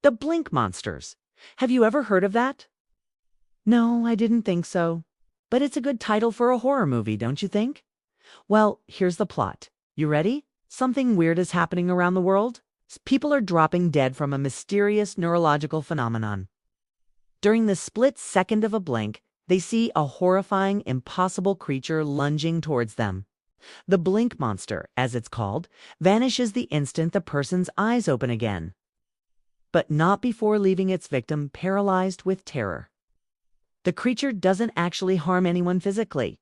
The blink monsters. Have you ever heard of that? No, I didn't think so. But it's a good title for a horror movie, don't you think? Well, here's the plot. You ready? Something weird is happening around the world. People are dropping dead from a mysterious neurological phenomenon. During the split second of a blink, they see a horrifying, impossible creature lunging towards them. The blink monster, as it's called, vanishes the instant the person's eyes open again. But not before leaving its victim paralyzed with terror. The creature doesn't actually harm anyone physically.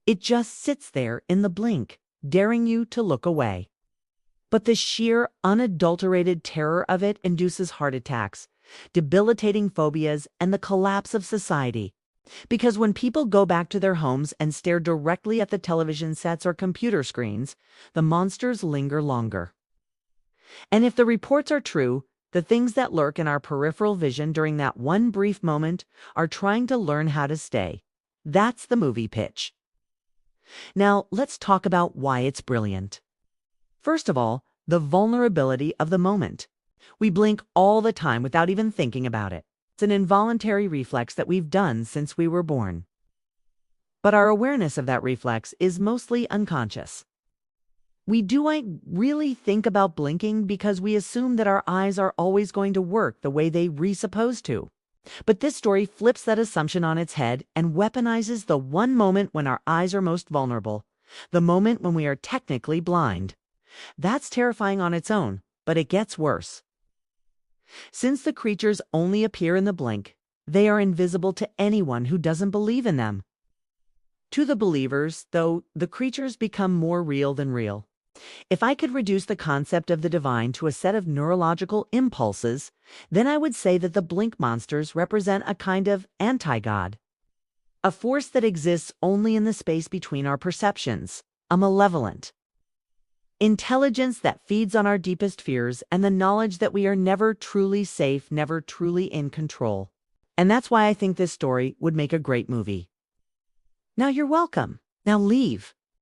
It just sits there in the blink, daring you to look away. But the sheer, unadulterated terror of it induces heart attacks, debilitating phobias, and the collapse of society. Because when people go back to their homes and stare directly at the television sets or computer screens, the monsters linger longer. And if the reports are true, the things that lurk in our peripheral vision during that one brief moment are trying to learn how to stay. That's the movie pitch. Now, let's talk about why it's brilliant. First of all, the vulnerability of the moment. We blink all the time without even thinking about it. It's an involuntary reflex that we've done since we were born. But our awareness of that reflex is mostly unconscious. We do really think about blinking because we assume that our eyes are always going to work the way they're supposed to. But this story flips that assumption on its head and weaponizes the one moment when our eyes are most vulnerable, the moment when we are technically blind. That's terrifying on its own, but it gets worse. Since the creatures only appear in the blink, they are invisible to anyone who doesn't believe in them. To the believers, though, the creatures become more real than real. If I could reduce the concept of the divine to a set of neurological impulses, then I would say that the blink monsters represent a kind of anti-God. A force that exists only in the space between our perceptions, a malevolent intelligence that feeds on our deepest fears and the knowledge that we are never truly safe, never truly in control. And that's why I think this story would make a great movie. Now you're welcome. Now leave.